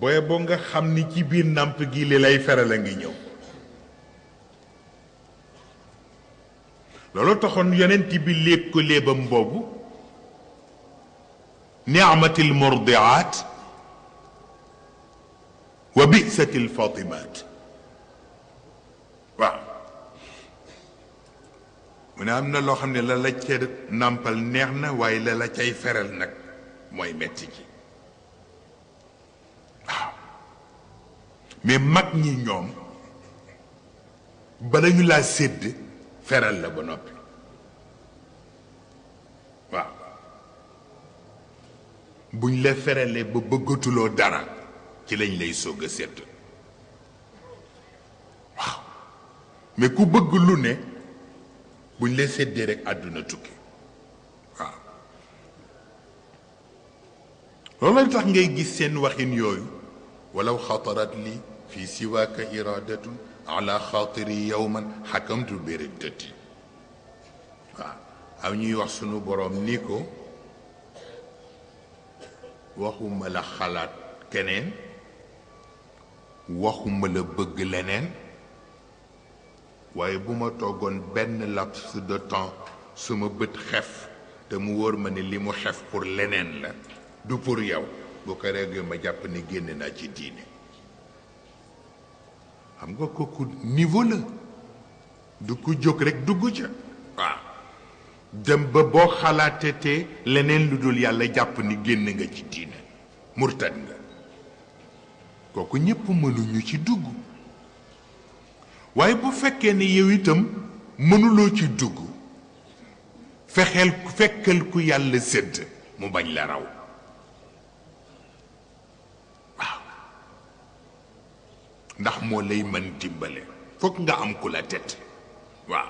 booye boo nga xam ni ci biir nàmp gi li lay feral a ngi ñëw. loolu taxoon yonent bi léeb ko léebam boobu ni'matil murdi'at wa bi'satil fatimat. waaw mu ne am na loo xam ne la la ca nàmpal neex na waaye la la cay feral nag mooy metti ji. waaw mais mag ñi ñoom bala ñu laa sédd feral la ba noppi. waaw buñ la feralee ba bëggatuloo dara ci lañ lay sogg a sédd. waaw mais ku bëgg lu ne buñ la séddee rek àdduna tukki. waaw loolu tax ngay gis seen waxin yooyu walaw xatarat li fi siwaaka iradatun ala xaatiri yowman xakamtu bi riddati. waaw am ñuy wax sunu boroom ni ko waxuma la xalaat keneen waxuma la bëgg leneen waaye bu ma toogoon benn laps de temps suma bët xef te mu wóor ma ne li mu xef pour leneen la du pour yow bu ko reggee ma jàpp ni génn naa ci diine. xam nga kooku niveau la du ko jóg rek dugg ca. waaw dem ba boo xalaatetee leneen lu dul yàlla jàpp ni génn nga ci diine murtad nga. kooku ñépp mënuñu ci dugg. waaye bu fekkee ne yow itam mënuloo ci dugg fekkal ku yàlla sédd mu bañ la raw. waaw ndax moo lay mën dimbale fokk nga am ku la tet. waaw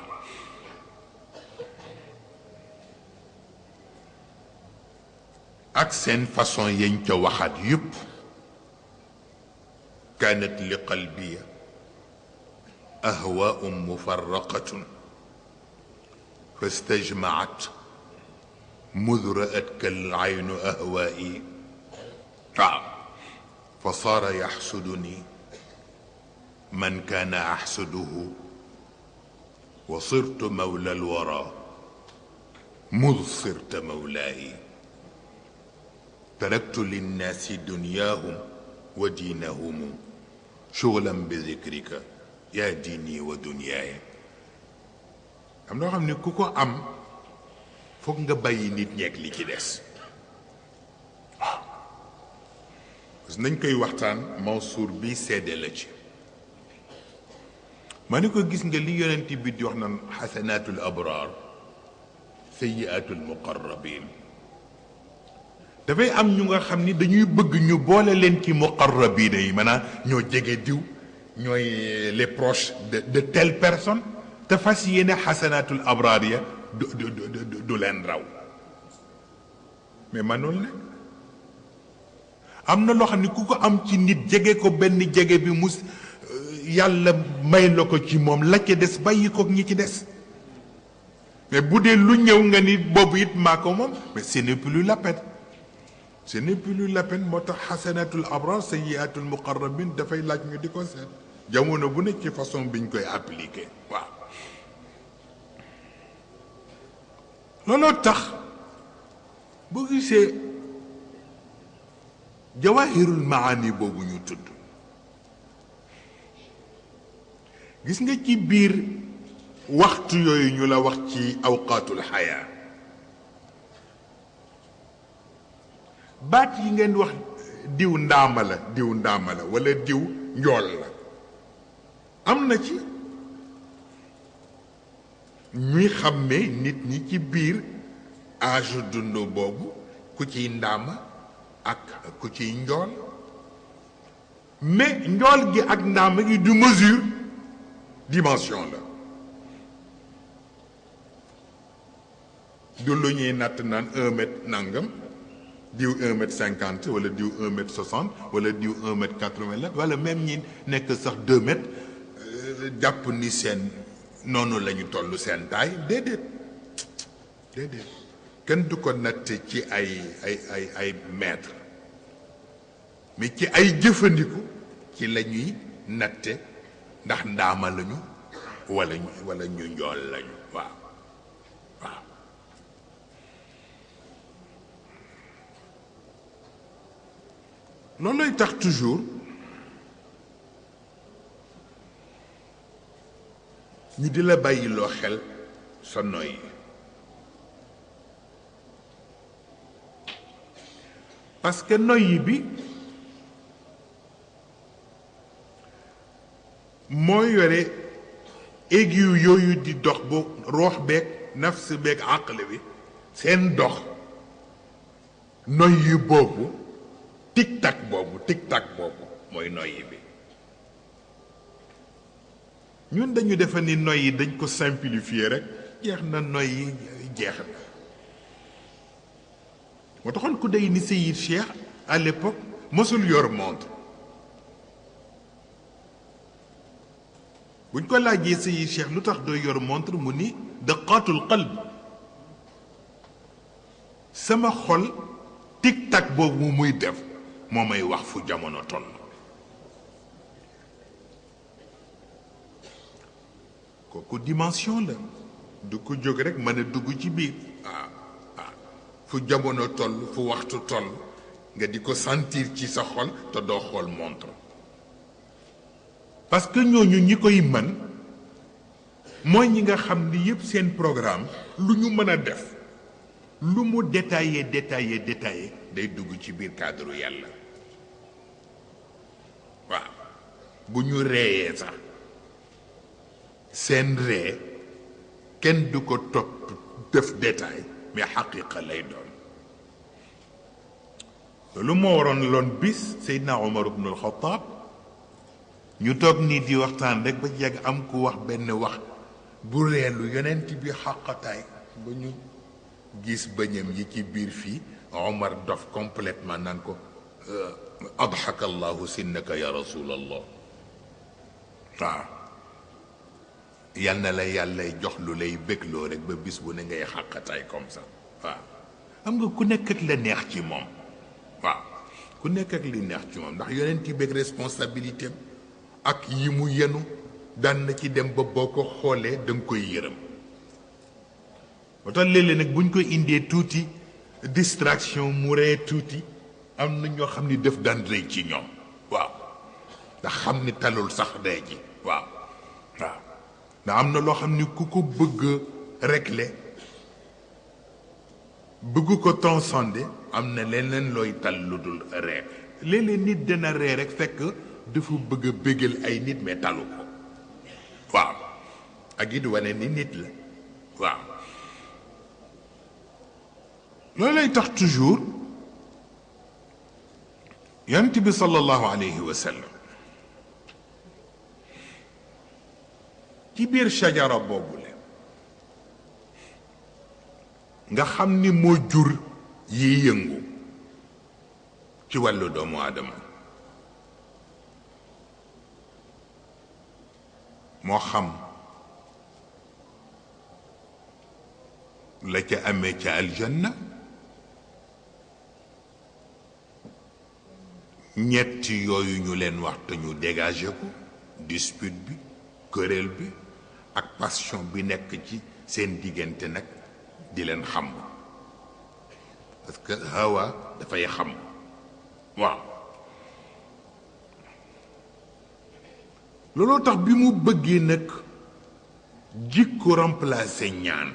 ak seen façon yañ ca waxaat yépp kaanat li qalbiya ahwaa'un mufarraqatun fastajma'at mudra'at kal aynu ahwaa'i. waaw fa saara yaxsuduni man kaana axsuduhu wa sirtu mawla alwara mud sirta mawlaayi. taraktu linnaasi dunyaahum wa diinahum shughlan bi zikrika yaa diini wa dunyaaya. am loo xam ne ku ko am foog nga bàyyi nit ñeeg li ci des. waaw parce que nañ koy waxtaan Mansour bi seede la ci. ma ni ko gis nga li yonent bi di wax naan xasanaatul abraar sayyiaatul muqarrabiin. dafay am ñu nga xam ni dañuy bëgg ñu boole leen ci muqarrabiina yi maanaam ñoo jege diw ñooy les proches de telle personne te fas yéene xasanaatul abraar ya du leen raw. mais manul ne am na loo xam ne ku ko am ci nit jege ko benn jege bi mus yàlla may la ko ci moom la ca des bàyyi ko ñi ci des. mais bu dee lu ñëw nga ni boobu it maa ko moom mais ce n'est plus la peine. ce n'est plus la peine moo tax xasanatul abrar sayyiatul muqarrabin dafay laaj ñu di ko seet jamono bu nekk ci façon biñ koy appliquer. waaw looloo tax boo gisee jawahirul maani boobu ñu tudd gis nga ci biir waxtu yooyu ñu la wax ci awqaatul xayaa baat yi ngeen wax diw ndaama la wala diw njool la am na ci ñuy xàmmee nit ñi ci biir âge dund boobu ku ciy ndaama ak ku ciy njool mais njool gi ak ndaama gi du mesure dimension la du lu ñuy natt naan 1 mètre nangam diw 1 mètre 50 wala diw 1 mètre 60 wala diw 1 mètre 80 la wala même ñi nekk sax 2 mètres jàpp ni seen noonu la ñu toll seen taay déedéet kenn du ko natt ci ay mètre mais ci ay jëfandiku ci la ñuy natte ndax ndaama lañu wala ñu njool lañu waaw waaw loolooy tax toujours ñu di la bàyyiloo xel sa noyyi parce que noyyi bi moo yore aiguille yooyu di dox bu roox beeg nafs beeg àqle bi seen dox noyyi boobu tic-tac boobu mooy noyyi bi ñun dañu defe ni noyyi dañ ko simplifier rek jeex na noyyi jeex na moo taxoon ku day ni Seyid Cheikh à l'époque mosul yor montre buñ ko laajee Seyid Cheikh lu tax doo yor montre mu ni daqaatul qalb sama xol tic-tac boobu muy def moo may wax fu jamono toll kooku dimension la du ko jóg rek mën a dugg ci biir fu jamono toll fu waxtu toll nga di ko sentir ci sa xol te doo xool montre parce que ñooñu ñi koy mën mooy ñi nga xam ni yépp seen programme lu ñu mën a def lu mu détaillé day dugg ci biir cadre yàlla waaw bu ñu reeyee sax seen ree kenn du ko topp def détail mais xaqiqa lay doon loolu moo waroon loon bis Seydina Omar ibnul Xataab ñu toog nii di waxtaan rek ba yàgg am ku wax benn wax bu reelu yonent bi xaqataay ba ñu gis bëñam yi ci biir fii Omar dof complètement naan ko adxaka allahu sinnaka ya rasulallah waaw yal na la yàlla jox lu lay bégloo rek ba bis bu ne ngay xàqataay comme ça waaw xam nga ku nekk ak la neex ci moom waaw ku nekk ak li neex ci moom ndax yonent yi bëgg responsabilité am ak yi mu yenu daan na ci dem ba boo ko xoolee da nga koy yërëm moo tax léeg-léeg nag buñ koy indee tuuti distraction mu ree tuuti am na ñoo xam ni def daan rëy ci ñoom waaw ndax xam ni talul sax day ji waaw waaw ndax am na loo xam ni ku ko bëgg régler bëgg ko transcender am na leneen looy tal lu dul ree léeg-léeg nit dana ree rek fekk dafa bëgg a bégal ay nit mais talu ko waaw ak it wane ni nit la waaw loolu lay tax toujours yonent bi sallallahu alayhi wa sallam ci biir shajara boobule nga xam ni moo jur yi yëngu ci wàllu doomu aadama moo xam la ca amee ca aljanna ñetti yooyu ñu leen wax te ñu dégagé ko dispute bi querelle bi ak passion bi nekk ci seen diggante nag di leen xam parce que hawa dafay xam waaw looloo tax bi mu bëggee nag jikko remplacer ñaan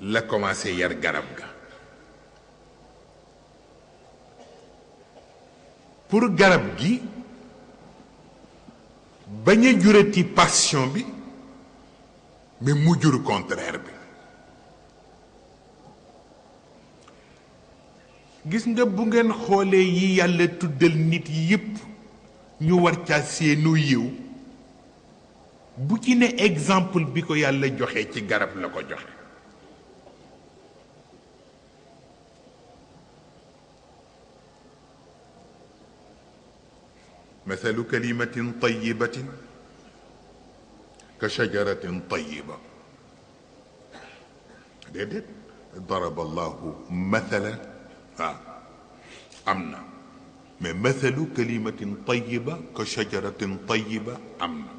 la commencé yar garab ga pour garab gi bañ a jurati passion bi mais mu jur contraire bi gis nga bu ngeen xoolee yi yàlla tuddal nit yépp ñu war ca seenu yiw bu ci ne exemple bi ko yàlla joxe ci garab la ko joxe مثل كلمة طيبة كشجرة طيبة déedéet daraba allahu mathala waaw am na mais mathalu kalimatin tayiba ka shajaratin tayiba am na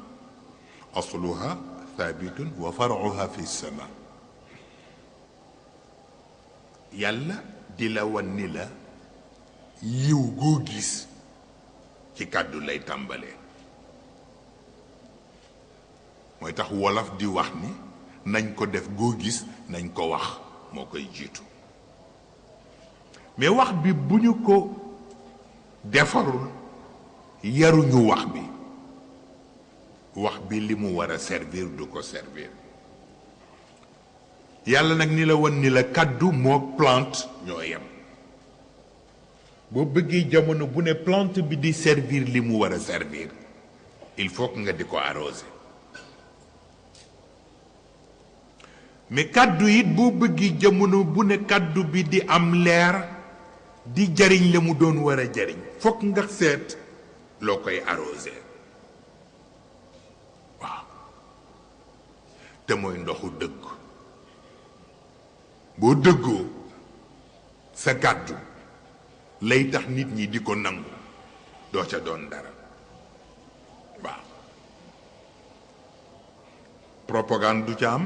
asluha thabitun wa faruha fi sama yàlla di la wan ni la yiw goo gis ci kàddu lay tàmbalee mooy tax wolof di wax ni nañ ko def goo gis nañ ko wax moo koy jiitu mais wax bi bu ñu ko defarul yaruñu wax bi li mu war a servir du ko servir yàlla nag ni la won ni la kàddu moo plante ñoo yem boo bëggee jamono bu ne plante bi di servir li mu war a servir il faut que nga di ko arroser mais kàddu it boo bëggee jamono bu ne kàddu bi di am leer di jariñ la mu doon war a jariñ fokk nga seet loo koy arroser waaw te mooy ndoxu dëgg boo dëggoo sa kàddu lay tax nit ñi di ko nangu doo ca doon dara waaw propagande du ca am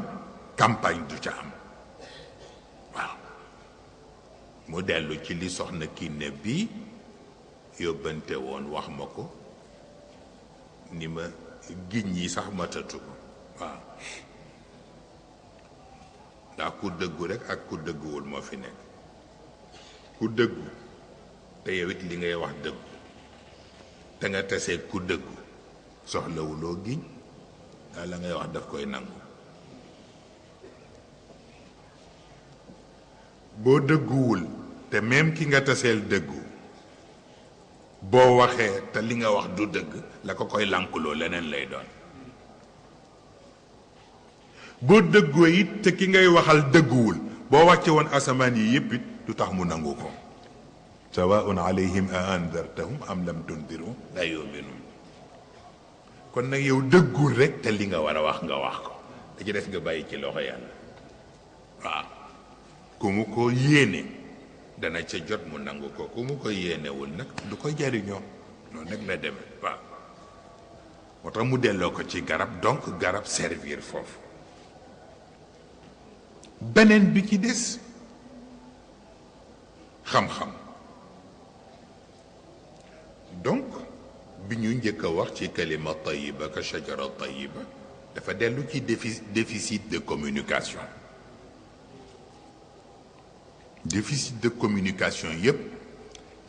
campagne du ca am waaw mu dellu ci li soxna Kiné bi yóbbante woon wax ma ko ni ma giñ yi sax matatu ko waaw ndax ku dëggu rek ak ku dëgguwul moo fi nekk ku dëggu te yow it li ngay wax dëggu te nga tesee ku dëggu soxlawuloo giñ daal la ngay wax daf koy nangu boo dëgguwul te même ki nga taseel dëggu boo waxee te li nga wax du dëgg la ko koy lànkuloo leneen lay doon boo dëggoo it te ki ngay waxal dëgguwul boo wàcce woon asamaan yi yépp it du tax mu nangu ko sawaun alayhim a andartahum am lam tundiru la yuminun kon nag yow dëggul rek te li nga war a wax nga wax ko da ci des nga bàyyi ci loxo yàlla waaw ku mu ko yéene dana ca jot mu nangu ko ku mu ko yéenewul nag du ko jariñoo noonu nag la demee waaw moo tax mu delloo ko ci garab donc garab servir foofu beneen bi ci des xam-xam donc bi ñu njëkk a wax ci kalima tayiba ka shajara tayiba dafa dellu ci déficit de communication déficit de communication yépp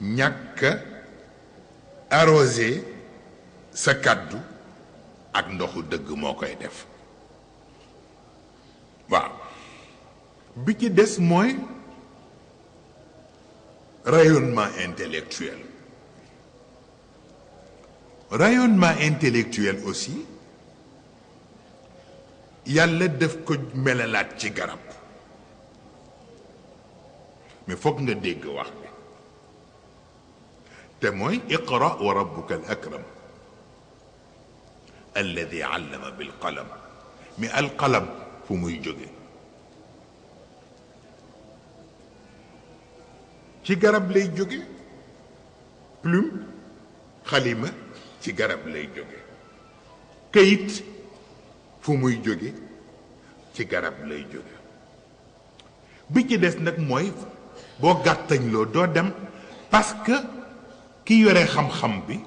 ñàkk arrosé sa kàddu ak ndoxu dëgg moo koy def waaw bi ci des mooy rayonnement intellectuel aussi yàlla def ko melalaat ci garab mais foog nga dégg wax bi te mooy iqra wa rabbuka al akram alladi allama bil qalam mais al qalam fu muy jóge ci garab lay jóge plume xalima ci garab lay jóge këyit fu muy jóge ci garab lay jóge bi ci des nag mooy boo gàttañ loo doo dem parce que ki yore xam-xam bi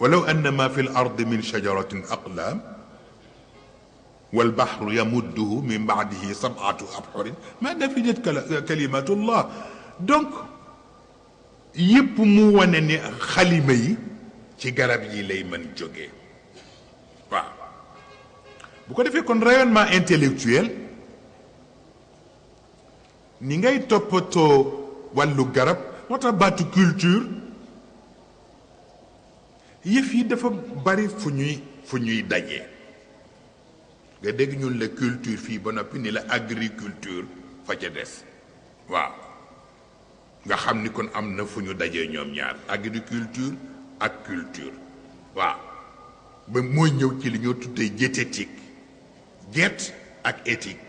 walaw anna ma fi l ardi min shajaratin aqlaam wal bahru yamudduhu min baadihi sab'atu abhurin ma nafidat kalimatullah donc yépp mu wane ni xalima yi ci garab yi lay mën jógee waaw bu ko defee kon rayonnement intellectuel ni ngay toppatoo wàllu garab moo tax baatu culture yëf yi dafa bari fu ñuy dajee nga dégg ñun la culture fii ba noppi ni la agriculture fa ca des waaw nga xam ni kon am na fu ñu dajee ñoom ñaar agriculture ak culture waaw ba mooy ñëw ci li ñoo tuddee diététique diète ak éthique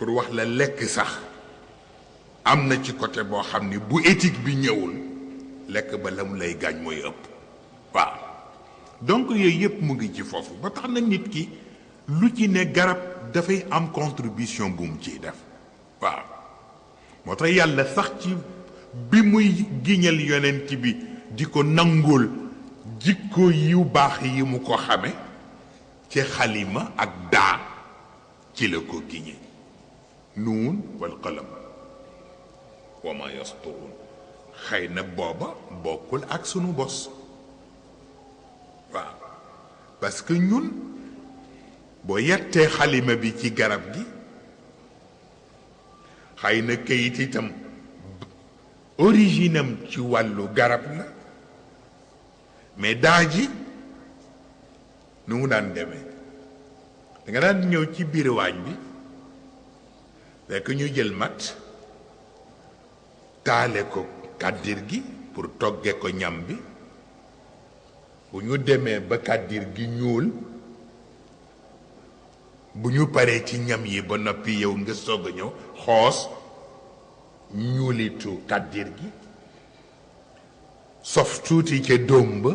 pour wax la lekk sax am na ci côté boo xam ni bu éthique bi ñëwul lekk ba la mu lay gaañ mooy ëpp waaw donc yooyu yëpp mu ngi ci foofu ba tax na nit ki lu ci ne garab dafay am contribution bu mu ciy def waaw moo tax yàlla sax ci bi muy giñal yonent bi di ko nangul jikko yu baax yi mu ko xame ci xalima ak daa ci la ko giñe nuun wal qalam wa ma yasturuun xëy na booba bokkul ak sunu bos waaw parce que ñun boo yettee xalima bi ci garab gi xëy na kayit itam origine am ci wàllu garab la mais daa ji nu mu daan demee da nga daan ñëw ci biir waañ bi fekk ñu jël mat taale ko kàddir gi pour togge ko ñam bi bu ñu demee ba kàddir gi ñuul bu ñu paree ci ñam yi ba noppi yow nga soog a ñëw xoos ñuulitu kàddir gi sof tuuti ca dóom ba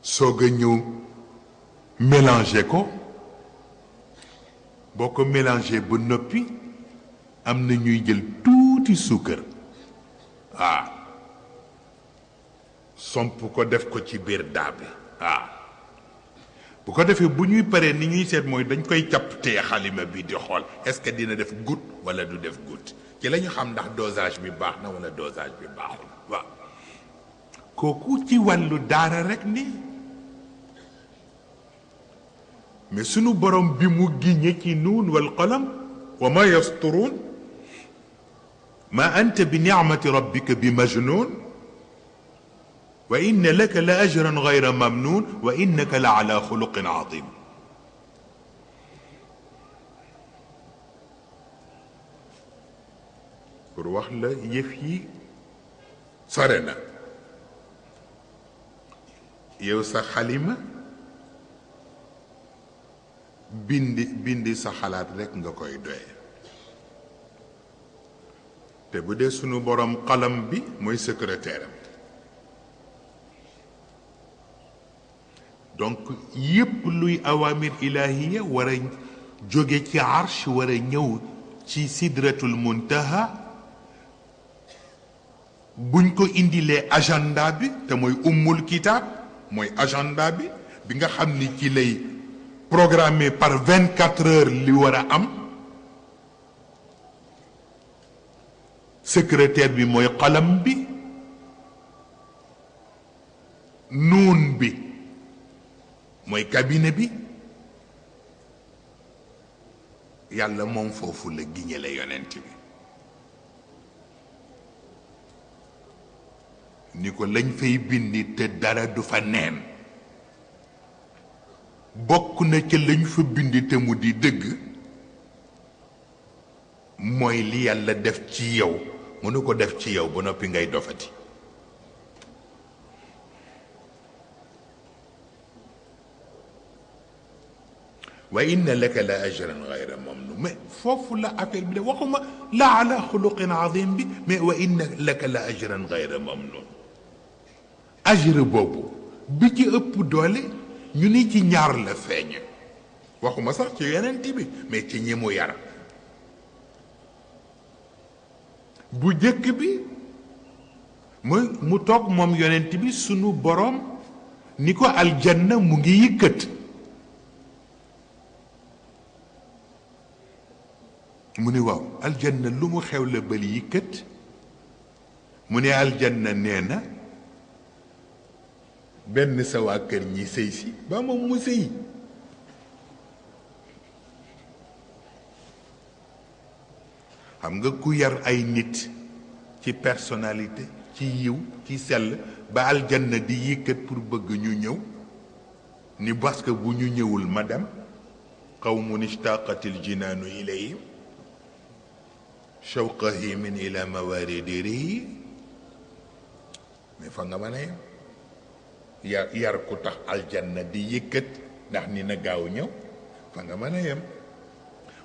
soog a ñëw mélanger ko boo ko mélanger ba noppi am na ñuy jël tuuti suukar waaw somp ko def ko ci biir daa bi waaw bu ko defee bu ñuy paree ni ñuy seet mooy dañ koy capter xalima bi di xool est-ce que dina def goutte wala du def goutte ci la ñu xam ndax dosage bi baax na wala dosage bi baaxul waaw kooku ci wàllu daara rek ni mais sunu borom bi mu giñe ci nuun wal qalam wa ma yasturuun ma anta bi ni'mati rabbika bi majnun wa inna laka la ajran ghayra mamnun wa innaka la ala xuluqin azim pour wax la yëf yi sore na yow sa xalima bindi sa xalaat rekk nga koy doye te bu dee sunu borom xalam bi mooy secrétaire am donc yépp luy awamir ilahiya war a jóge ci arsh war a ñëw ci sidratul muntaha buñ ko indilee agenda bi te mooy ummul kitaab mooy agenda bi bi nga xam ni ci lay programmé par 24 heures li war a am secrétaire bi mooy xalam bi nuun bi mooy cabinet bi yàlla moom foofu la giñale yonent bi ni ko lañ fay bindi te dara du fa neen bokk na ca lañ fa bindi te mu di dëgg mooy li yàlla def ci yow mënu ko def ci yow ba noppi ngay dofati wa inna laka la ajran ghayra mamnun mais foofu la affaire bi de waxuma la ala xuluqin azim bi mais wa inna laka la ajran ghayra mamnun ajr boobu bi ci ëpp doole ñu ni ci ñaar la feeñ waxuma sax ci yonent bi mais ci ñi mu yar bu jëkk bi mooy mu toog moom yonent bi sunu boroom ni ko aljanna mu ngi yëkkat mu ni waaw aljanna lu mu xew la bal yëkkat mu ne aljanna nee na benn sa waa kër ñi sëy si ba moom mu sëy xam nga ku yar ay nit ci personnalité ci yiw ci sell ba aljanna di yëkkat pour bëgg ñu ñëw ni parce que bu ñu ñëwul ma dem qawmun ishtaqatil jinaanu ilayhim shawqahi min ila mawaridi rihi mais fa nga mën a yem yar ku tax aljanna di yëkkat ndax ni na gaaw ñëw fa nga mën a yem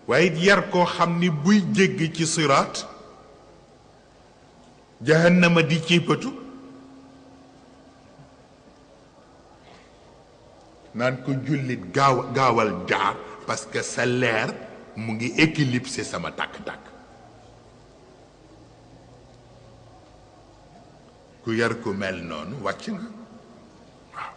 waaye yar koo xam ni buy jéggi ci siraat jahannama di ciipatu naan ko jullit gaawal jaar parce que sa leer mu ngi éclipser sama tàkk-tàkk. ku yar ku mel noonu wàcc nga waaw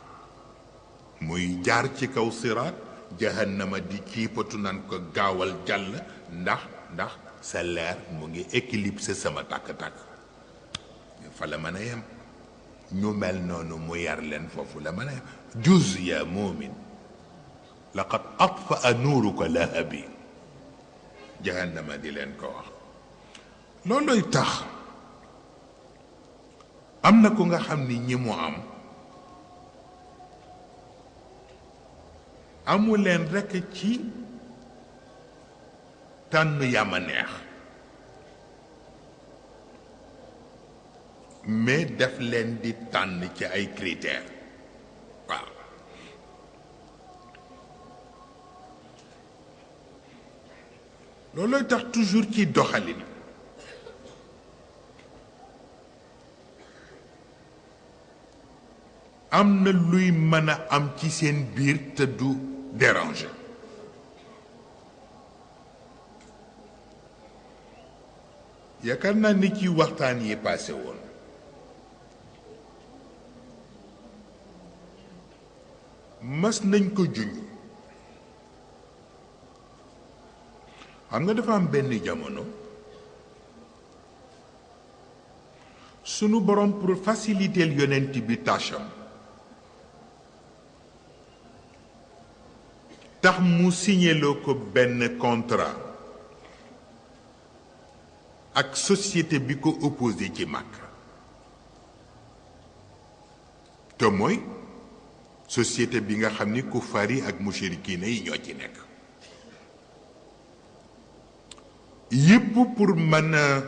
muy jaar ci kaw siraat jahannama di ciipatu naan ko gaawal jàll ndax sa leer mu ngi éclipser sama tàkk-tàkk. fa la mën a yem ñu mel noonu mu yar leen foofu la mën a yem juz ya muumin laqad atfaa nuuruka lahabi jahannama di leen ko wax. loolooy tax am na ku nga xam ni ñi mu am amu leen rekk ci tànn yama neex mais def leen di tànn ci ay critères waaw loolooy tax toujours ci doxalin am na luy mën a am ci seen biir te du déranger yaakaar naa ni ci waxtaan yi passé woon mas nañ ko junj xam nga dafa am benn jamono sunu borom pour faciliter yonent bi tâcham tax mu signéloo ko benn contrat ak société bi ko opposé ci Makka te mooy société bi nga xam ni kufaar yi ak mushrikiina yi ñoo ci nekk yépp pour mën a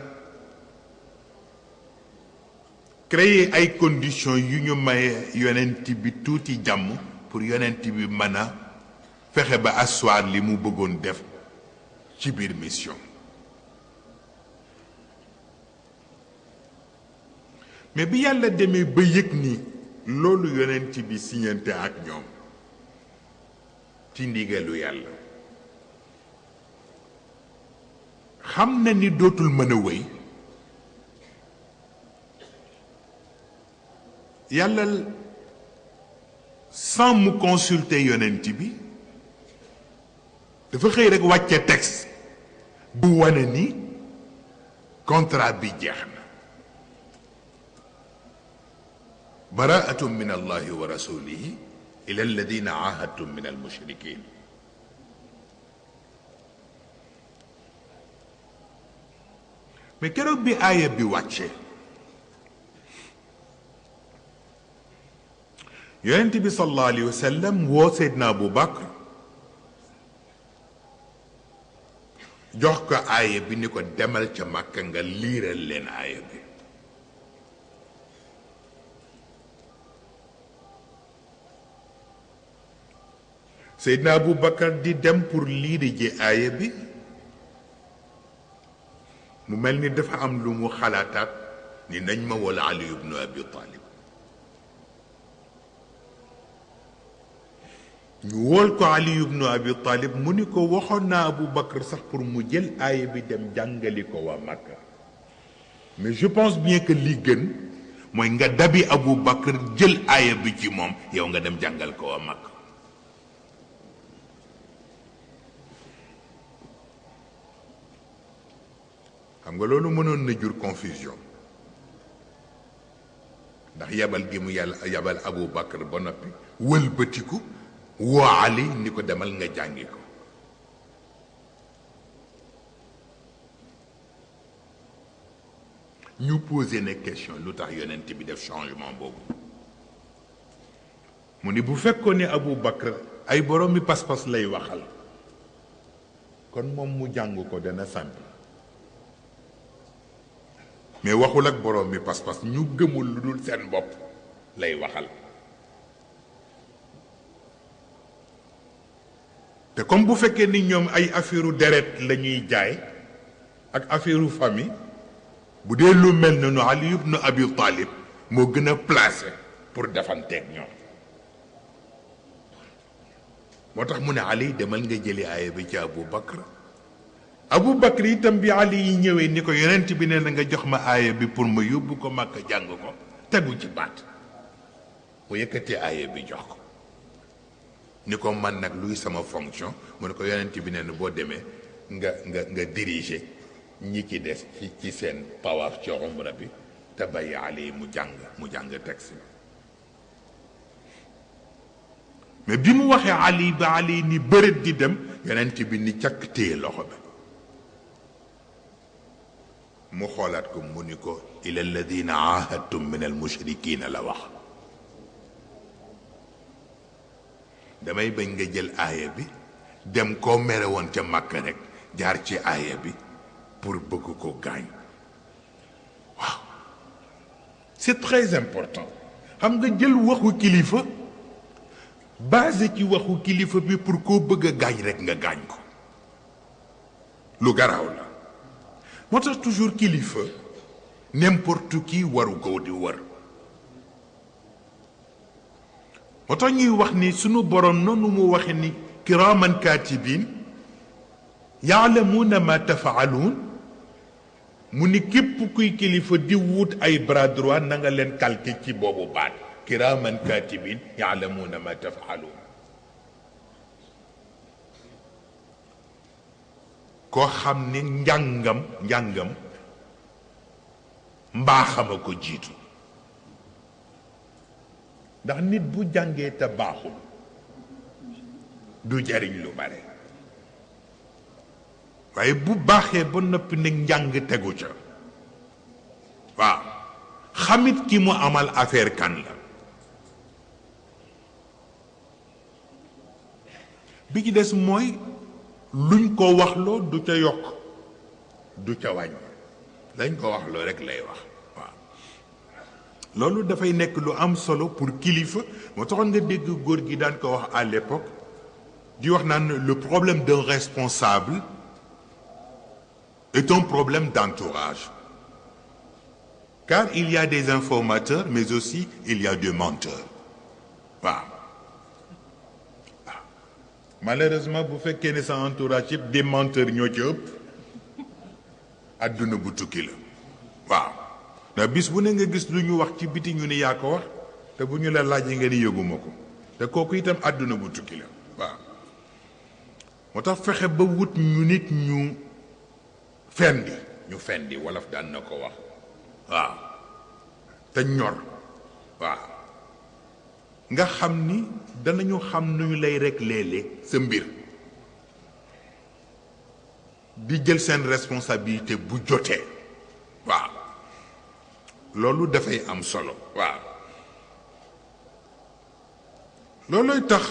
créer ay conditions yu ñu maye yonent bi tuuti jàmm pour yonent bi mën a fexe ba asseoir li mu bëggoon def ci biir mission mais bi yàlla demee ba yëg ni loolu yonent bi siñante ak ñoom ci ndigalu yàlla xam na ni dootul mën a wéy yàlla sans mu consulter yonent bi dafa xëy rek wàcce texte bu wane ni contrat bi jeex na baraatun min allahi wa rasulihi ila alladina ahadtum min almushrikin mais keroog bi aaya bi wàcce yonent bi sallallahu alayhi wa sallam woo Seydina Abu Bakr jox ko aaya bi ni ko demal ca Makka nga liiral leen aaya bi Seydina Abu Bakr di dem pour liiri ji aaya bi mu mel ni dafa am lu mu xalaataat ni nañ ma wala Ali ibnu Abi Talib ñu wool ko Ali ibnu Abi Talib mu ni ko waxoon naa Abu Bakr sax pour mu jël aaya bi dem jàngali ko waa Makka mais je pense bien que li gën mooy nga dabi Abu Bakr jël aaya bi ci moom yow nga dem jàngal ko waa Makka xam nga loolu mënoon na jur confusion ndax yabal gi mu yàlla yabal Abu Bakr ba noppi wëlbatiku woo Ali ni ko demal nga jàngi ko ñu posé na question lu tax yonent bi def changement boobu mu ni bu fekkoon ne Abu Bakr ay boroomi pas-pas lay waxal kon moom mu jàng ko dana simple mais waxul ak borom bi pas-pas ñu gëmul lu dul seen bopp lay waxal te comme bu fekkee ni ñoom ay affaireu deret la ñuy jaay ak affaireu famille bu dee lu mel noonu Ali ibn Abi Talib moo gën a placé pour defanteeg ñoom moo tax mu ne Ali demal nga jëli aaya bi ci Abu Bakr itam bi Ali yi ñëwee ni ko yonent bi nee na nga jox ma aaya bi pour ma yóbbu ko Makka jàng ko tegu ci baat mu yëkkati aaya bi jox ko ni ko man nag luy sama fonction mu ne ko yonent bi nee na boo demee nga diriger ñi ci des ci seen pawaaf ci umra bi te bàyyi Ali mu jàng texte bi mais bi mu waxee Ali ba Ali ni bërët di dem yonent bi ni càkk téye loxo bi mu xoolaat ko mu ni ko ila alladina ahadtum min almushrikina la wax damay bañ nga jël aaya bi dem koo mere woon ca Makka rek jaar ci aaya bi pour bëgg ko gaañ waaw c'est très important xam nga jël waxu kilifa basé ci waxu kilifa bi pour koo bëgg a gaañ rek nga gaañ ko lu garaaw la moo tax toujours kilifa n'importe qui waru ko di wër moo tax ñuy wax ni sunu borom noonu mu waxe ni kiraman katibin yaalamuuna ma tafaaluun mu ni képp kuy kilifa di wut ay bras droit na nga leen calqué ci boobu baat kiraman katibin yaalamuuna ma tafaaluun koo xam ni njàngam mbaaxama ko jiitu ndax nit bu jàngee te baaxul du jariñ lu bare waaye bu baaxee ba noppi nag njàng tegu ca waaw xamit ki mu amal affaire kan la bi ci des mooy luñ ko waxloo du ca yokk du ca wàññi lañ ko waxloo rek lay wax waaw loolu dafay nekk lu am solo pour kilifa moo taxoon nga dégg góor gi daan ko wax à l'époque di wax naan le problème d'un responsable est un problème d'entourage car il y a des informateurs mais aussi il y a des menteurs waaw malheureusement bu fekkee ne sa entourage yëpp des menteurs ñoo ci ëpp àdduna bu tukki la waaw ndax bis bu ne nga gis lu ñu wax ci biti ñu ni yaa ko wax te bu ñu la laajee nga ni yëguma ko te kooku itam àdduna bu tukki la waaw moo tax fexe ba wut ñu nit ñu fendi wolof daan na ko wax waaw te ñor waaw nga xam ni danañu xam nu ñu lay rek léeg-léeg sa mbir di jël seen responsabilité bu jotee waaw loolu dafay am solo waaw loolooy tax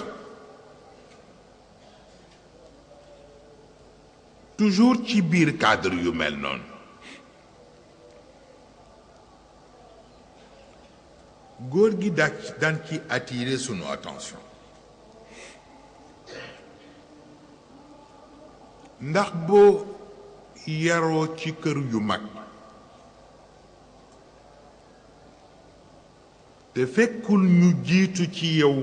toujours ci biir cadre yu mel noonu góor gi daan ci attirer sunu attention ndax boo yaroo ci kër yu mag te fekkul ñu jiitu ci yow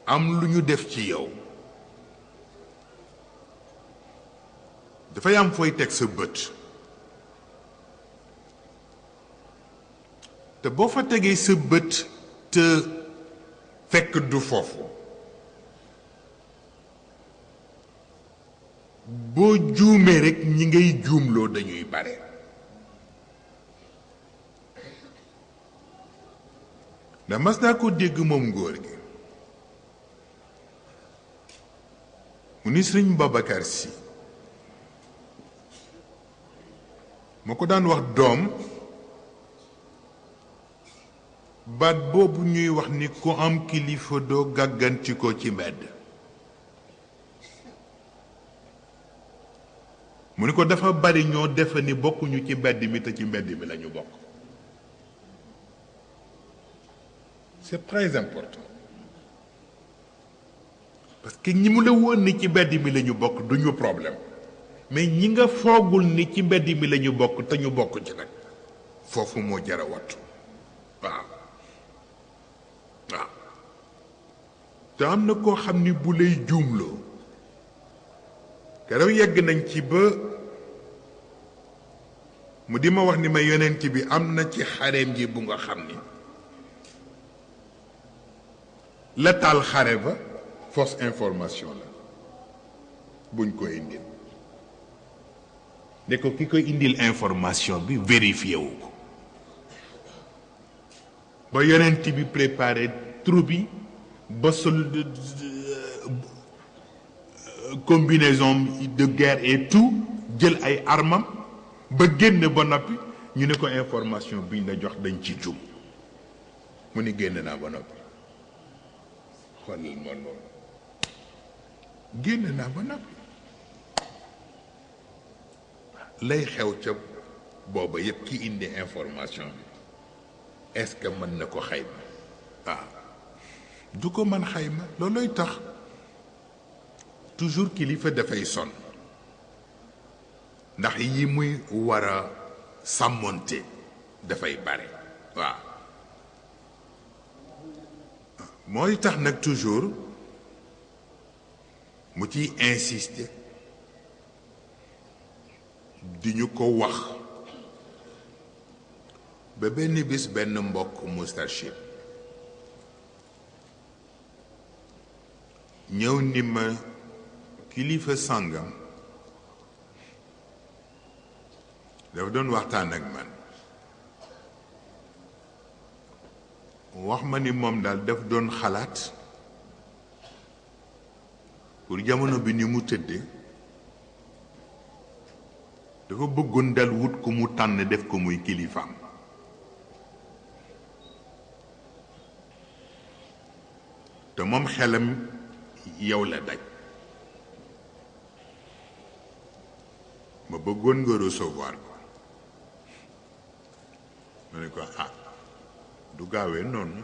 am lu ñu def ci yow dafay am fooy teg sa bët te boo fa tegee sa bët te fekk du foofu boo juumee rekk ñi ngay juumloo dañuy bare ndax mas naa ko dégg moom ngóor gi mu ni Sëriñ Babacar Si moo ko daan wax doom baat boobu ñuy wax ni ku am kilifa doo gàgganti ko ci mbedd mu ni ko dafa bari ñoo defe ni bokkuñu ci mbedd mi te ci mbedd mi lañu bokk c'est très important parce que ñi mu la woon ni ci mbedd mi la ñu bokk du ñu problème mais ñi nga foogul ni ci mbedd mi la ñu bokk te ñu bokk ci nag foofu moo jara wattu waaw waaw te am na koo xam ni bu lay juumloo keroog yegg nañ ci ba mu di ma wax ni ma yonent bi am na ci xareem ji bu nga xam ni la taal xare ba fausse information la buñ ko indil ne ko ki koy indil information bi vérifié wu ko ba yonent bi préparé troupe bi ba sol combinaison de guerre et tout jël ay armam ba génn ba noppi ñu ne ko information biñ la jox dañ ci jum mu ni génn naa ba noppi xoolal ma loolu génn naa ba noppi lay xew ca booba yëpp ki indi information bi est-ce que mën na ko xayma waaw du ko mën xayma loolooy tax toujours kilifa dafay sonn ndax yi muy war a sàmmonte dafay bare waaw mooy tax nag toujours mu ciy insister di ñu ko wax ba benn bis benn mbokk Moustarchid ñëw ni ma kilifa sàngam dafa doon waxtaan ak man wax ma ni moom daal daf doon xalaat pour jamono bi ni mu tëddee dafa bëggoon dal wut ko mu tànn def ko muy kilifaam te moom xelam yow la daj ma bëggoon nga recevoir ko ma ne ko ah du gaawee noonu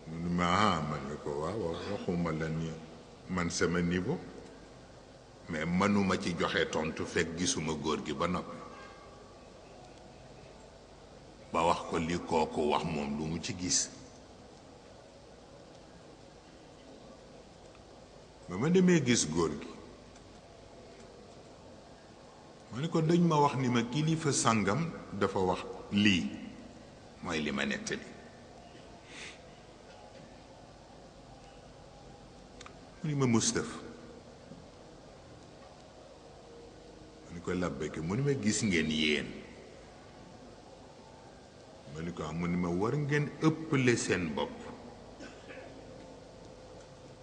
mu ne ma ah man ne ko waaw waxuma la ni man sama niveau mais mënuma ci joxe tontu fekk gisuma góor gi ba noppi ba wax ko li kooku wax moom lu mu ci gis ba ma demee gis góor gi ma ne ko dañ ma wax ni ma kilifa sàngam dafa wax lii mooy li ma nettali mu ni ma Moustapha ma ni ko labbeke mu ni ma gis ngeen yéen ma ni ko am mu ni ma war ngeen ëppale seen bopp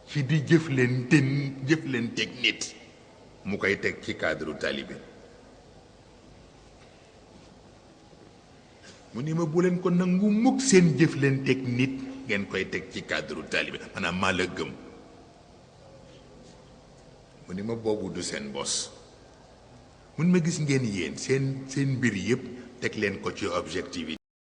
ci di jëflanteeg nit mu koy teg ci cadre talibé mu ni ma bu leen ko nangu mukk seen jëflanteeg nit ngeen koy teg ci cadre talibé maanaam maa la gëm mu ni ma boobu du seen bos mun ma gis ngeen yéen seen mbir yëpp teg leen ko ci objectivité